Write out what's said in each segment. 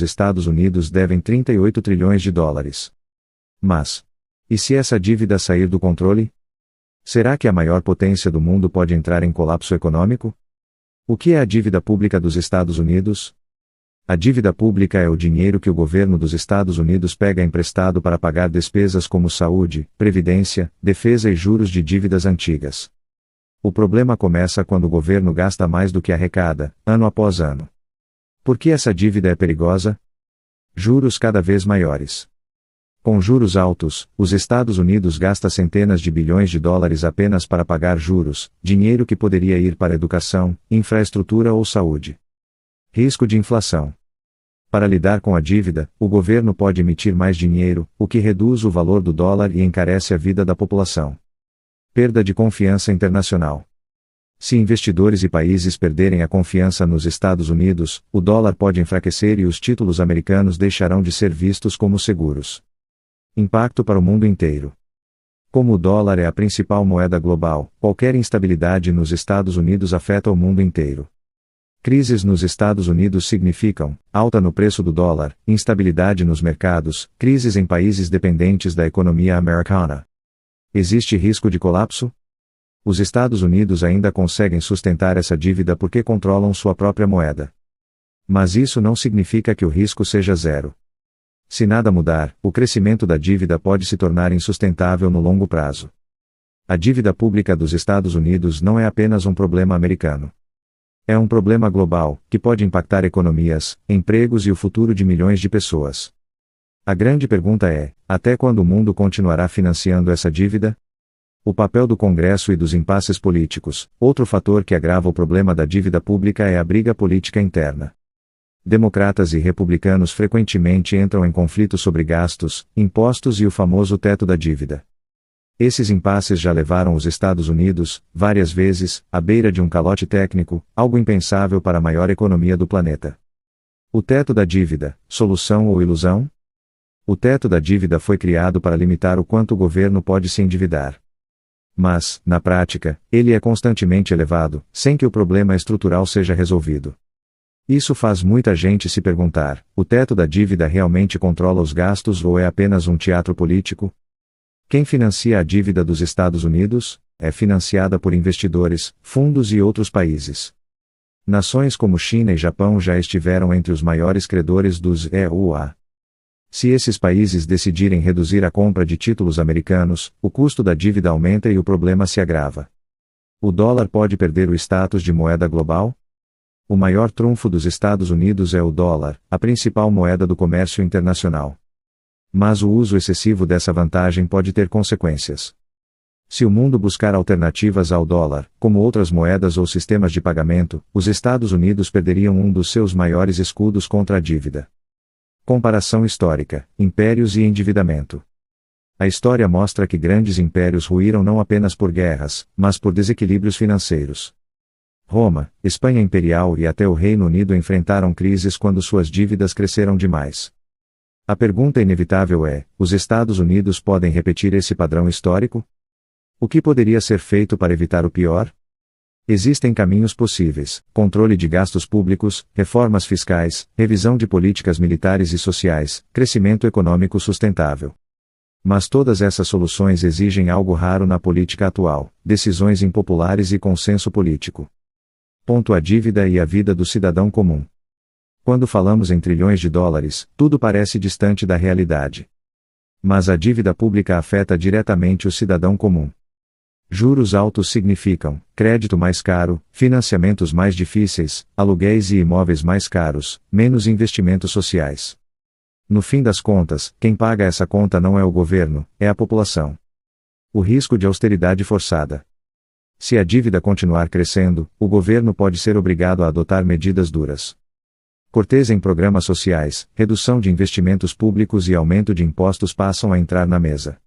dos Estados Unidos devem 38 trilhões de dólares. Mas, e se essa dívida sair do controle? Será que a maior potência do mundo pode entrar em colapso econômico? O que é a dívida pública dos Estados Unidos? A dívida pública é o dinheiro que o governo dos Estados Unidos pega emprestado para pagar despesas como saúde, previdência, defesa e juros de dívidas antigas. O problema começa quando o governo gasta mais do que arrecada, ano após ano. Por que essa dívida é perigosa? Juros cada vez maiores. Com juros altos, os Estados Unidos gastam centenas de bilhões de dólares apenas para pagar juros, dinheiro que poderia ir para educação, infraestrutura ou saúde. Risco de inflação. Para lidar com a dívida, o governo pode emitir mais dinheiro, o que reduz o valor do dólar e encarece a vida da população. Perda de confiança internacional. Se investidores e países perderem a confiança nos Estados Unidos, o dólar pode enfraquecer e os títulos americanos deixarão de ser vistos como seguros. Impacto para o mundo inteiro. Como o dólar é a principal moeda global, qualquer instabilidade nos Estados Unidos afeta o mundo inteiro. Crises nos Estados Unidos significam alta no preço do dólar, instabilidade nos mercados, crises em países dependentes da economia americana. Existe risco de colapso? Os Estados Unidos ainda conseguem sustentar essa dívida porque controlam sua própria moeda. Mas isso não significa que o risco seja zero. Se nada mudar, o crescimento da dívida pode se tornar insustentável no longo prazo. A dívida pública dos Estados Unidos não é apenas um problema americano. É um problema global, que pode impactar economias, empregos e o futuro de milhões de pessoas. A grande pergunta é: até quando o mundo continuará financiando essa dívida? O papel do Congresso e dos impasses políticos. Outro fator que agrava o problema da dívida pública é a briga política interna. Democratas e republicanos frequentemente entram em conflito sobre gastos, impostos e o famoso teto da dívida. Esses impasses já levaram os Estados Unidos, várias vezes, à beira de um calote técnico, algo impensável para a maior economia do planeta. O teto da dívida, solução ou ilusão? O teto da dívida foi criado para limitar o quanto o governo pode se endividar. Mas, na prática, ele é constantemente elevado, sem que o problema estrutural seja resolvido. Isso faz muita gente se perguntar: o teto da dívida realmente controla os gastos ou é apenas um teatro político? Quem financia a dívida dos Estados Unidos? É financiada por investidores, fundos e outros países. Nações como China e Japão já estiveram entre os maiores credores dos EUA. Se esses países decidirem reduzir a compra de títulos americanos, o custo da dívida aumenta e o problema se agrava. O dólar pode perder o status de moeda global? O maior trunfo dos Estados Unidos é o dólar, a principal moeda do comércio internacional. Mas o uso excessivo dessa vantagem pode ter consequências. Se o mundo buscar alternativas ao dólar, como outras moedas ou sistemas de pagamento, os Estados Unidos perderiam um dos seus maiores escudos contra a dívida. Comparação histórica: impérios e endividamento. A história mostra que grandes impérios ruíram não apenas por guerras, mas por desequilíbrios financeiros. Roma, Espanha Imperial e até o Reino Unido enfrentaram crises quando suas dívidas cresceram demais. A pergunta inevitável é: os Estados Unidos podem repetir esse padrão histórico? O que poderia ser feito para evitar o pior? Existem caminhos possíveis: controle de gastos públicos, reformas fiscais, revisão de políticas militares e sociais, crescimento econômico sustentável. Mas todas essas soluções exigem algo raro na política atual: decisões impopulares e consenso político. A dívida e a vida do cidadão comum. Quando falamos em trilhões de dólares, tudo parece distante da realidade. Mas a dívida pública afeta diretamente o cidadão comum. Juros altos significam crédito mais caro, financiamentos mais difíceis, aluguéis e imóveis mais caros, menos investimentos sociais. No fim das contas, quem paga essa conta não é o governo, é a população. O risco de austeridade forçada. Se a dívida continuar crescendo, o governo pode ser obrigado a adotar medidas duras. Cortes em programas sociais, redução de investimentos públicos e aumento de impostos passam a entrar na mesa.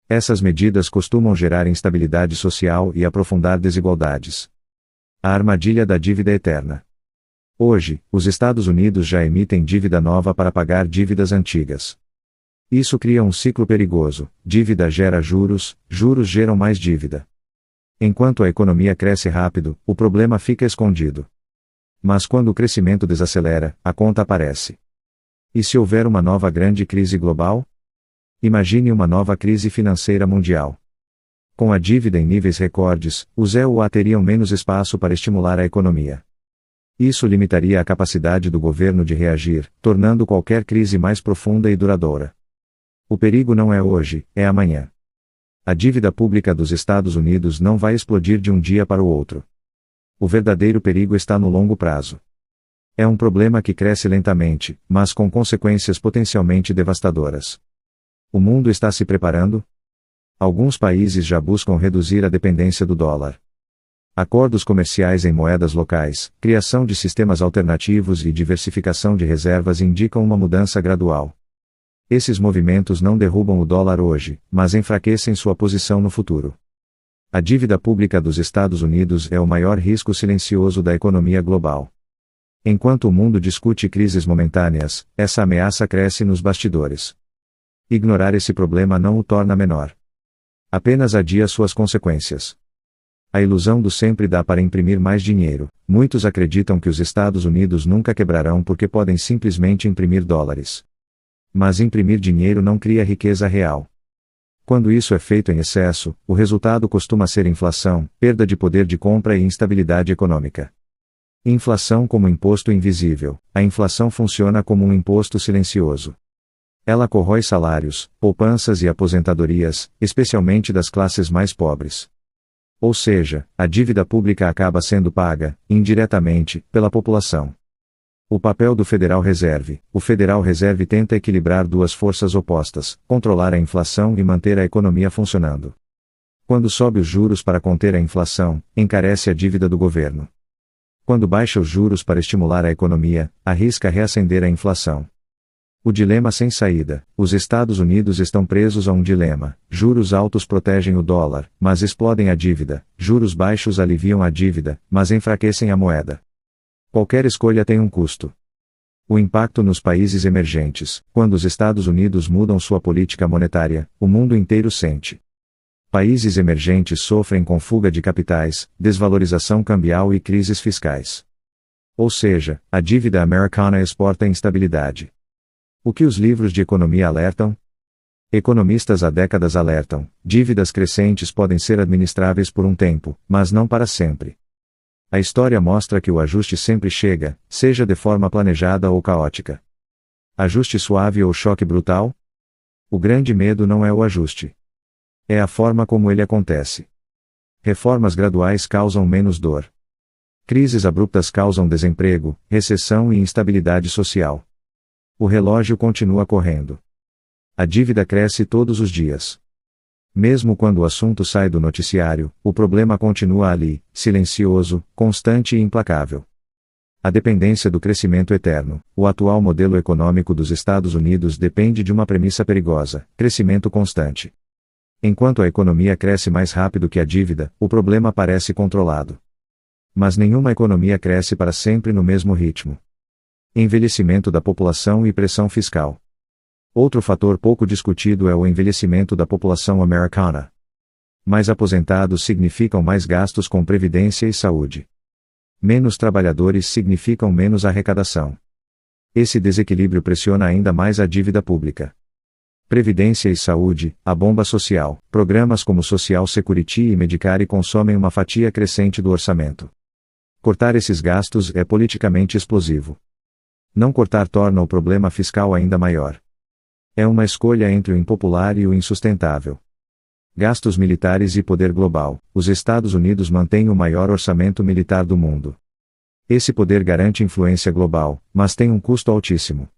Essas medidas costumam gerar instabilidade social e aprofundar desigualdades. A armadilha da dívida eterna. Hoje, os Estados Unidos já emitem dívida nova para pagar dívidas antigas. Isso cria um ciclo perigoso: dívida gera juros, juros geram mais dívida. Enquanto a economia cresce rápido, o problema fica escondido. Mas quando o crescimento desacelera, a conta aparece. E se houver uma nova grande crise global? Imagine uma nova crise financeira mundial. Com a dívida em níveis recordes, os EUA teriam menos espaço para estimular a economia. Isso limitaria a capacidade do governo de reagir, tornando qualquer crise mais profunda e duradoura. O perigo não é hoje, é amanhã. A dívida pública dos Estados Unidos não vai explodir de um dia para o outro. O verdadeiro perigo está no longo prazo. É um problema que cresce lentamente, mas com consequências potencialmente devastadoras. O mundo está se preparando? Alguns países já buscam reduzir a dependência do dólar. Acordos comerciais em moedas locais, criação de sistemas alternativos e diversificação de reservas indicam uma mudança gradual. Esses movimentos não derrubam o dólar hoje, mas enfraquecem sua posição no futuro. A dívida pública dos Estados Unidos é o maior risco silencioso da economia global. Enquanto o mundo discute crises momentâneas, essa ameaça cresce nos bastidores. Ignorar esse problema não o torna menor. Apenas adia suas consequências. A ilusão do sempre dá para imprimir mais dinheiro. Muitos acreditam que os Estados Unidos nunca quebrarão porque podem simplesmente imprimir dólares. Mas imprimir dinheiro não cria riqueza real. Quando isso é feito em excesso, o resultado costuma ser inflação, perda de poder de compra e instabilidade econômica. Inflação como imposto invisível. A inflação funciona como um imposto silencioso. Ela corrói salários, poupanças e aposentadorias, especialmente das classes mais pobres. Ou seja, a dívida pública acaba sendo paga, indiretamente, pela população. O papel do Federal Reserve. O Federal Reserve tenta equilibrar duas forças opostas, controlar a inflação e manter a economia funcionando. Quando sobe os juros para conter a inflação, encarece a dívida do governo. Quando baixa os juros para estimular a economia, arrisca reacender a inflação. O dilema sem saída. Os Estados Unidos estão presos a um dilema. Juros altos protegem o dólar, mas explodem a dívida. Juros baixos aliviam a dívida, mas enfraquecem a moeda. Qualquer escolha tem um custo. O impacto nos países emergentes. Quando os Estados Unidos mudam sua política monetária, o mundo inteiro sente. Países emergentes sofrem com fuga de capitais, desvalorização cambial e crises fiscais. Ou seja, a dívida americana exporta instabilidade. O que os livros de economia alertam? Economistas há décadas alertam: dívidas crescentes podem ser administráveis por um tempo, mas não para sempre. A história mostra que o ajuste sempre chega, seja de forma planejada ou caótica. Ajuste suave ou choque brutal? O grande medo não é o ajuste. É a forma como ele acontece. Reformas graduais causam menos dor. Crises abruptas causam desemprego, recessão e instabilidade social. O relógio continua correndo. A dívida cresce todos os dias. Mesmo quando o assunto sai do noticiário, o problema continua ali, silencioso, constante e implacável. A dependência do crescimento eterno. O atual modelo econômico dos Estados Unidos depende de uma premissa perigosa: crescimento constante. Enquanto a economia cresce mais rápido que a dívida, o problema parece controlado. Mas nenhuma economia cresce para sempre no mesmo ritmo. Envelhecimento da população e pressão fiscal. Outro fator pouco discutido é o envelhecimento da população americana. Mais aposentados significam mais gastos com previdência e saúde. Menos trabalhadores significam menos arrecadação. Esse desequilíbrio pressiona ainda mais a dívida pública. Previdência e saúde, a bomba social. Programas como Social Security e Medicare consomem uma fatia crescente do orçamento. Cortar esses gastos é politicamente explosivo. Não cortar torna o problema fiscal ainda maior. É uma escolha entre o impopular e o insustentável. Gastos militares e poder global. Os Estados Unidos mantêm o maior orçamento militar do mundo. Esse poder garante influência global, mas tem um custo altíssimo.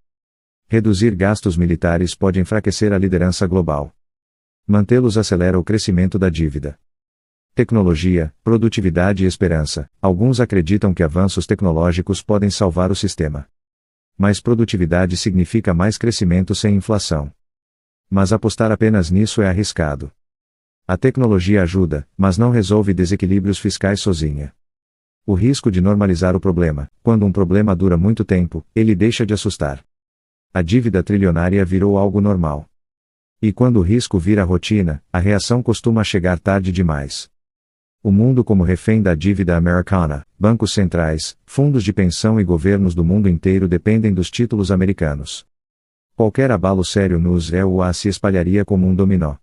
Reduzir gastos militares pode enfraquecer a liderança global. Mantê-los acelera o crescimento da dívida. Tecnologia, produtividade e esperança. Alguns acreditam que avanços tecnológicos podem salvar o sistema. Mais produtividade significa mais crescimento sem inflação. Mas apostar apenas nisso é arriscado. A tecnologia ajuda, mas não resolve desequilíbrios fiscais sozinha. O risco de normalizar o problema. Quando um problema dura muito tempo, ele deixa de assustar. A dívida trilionária virou algo normal. E quando o risco vira rotina, a reação costuma chegar tarde demais. O mundo como refém da dívida americana, bancos centrais, fundos de pensão e governos do mundo inteiro dependem dos títulos americanos. Qualquer abalo sério nos EUA se espalharia como um dominó.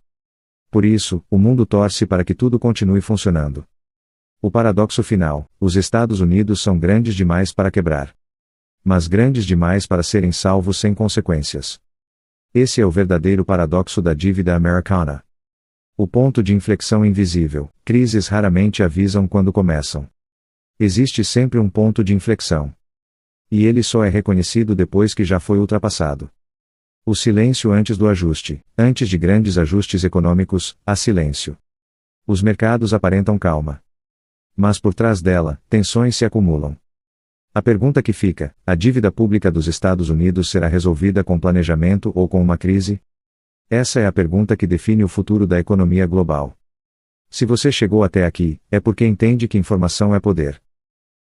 Por isso, o mundo torce para que tudo continue funcionando. O paradoxo final: os Estados Unidos são grandes demais para quebrar. Mas grandes demais para serem salvos sem consequências. Esse é o verdadeiro paradoxo da dívida americana. O ponto de inflexão invisível: crises raramente avisam quando começam. Existe sempre um ponto de inflexão. E ele só é reconhecido depois que já foi ultrapassado. O silêncio antes do ajuste: antes de grandes ajustes econômicos, há silêncio. Os mercados aparentam calma. Mas por trás dela, tensões se acumulam. A pergunta que fica: a dívida pública dos Estados Unidos será resolvida com planejamento ou com uma crise? Essa é a pergunta que define o futuro da economia global. Se você chegou até aqui, é porque entende que informação é poder.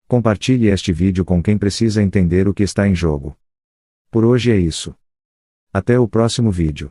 Compartilhe este vídeo com quem precisa entender o que está em jogo. Por hoje é isso. Até o próximo vídeo.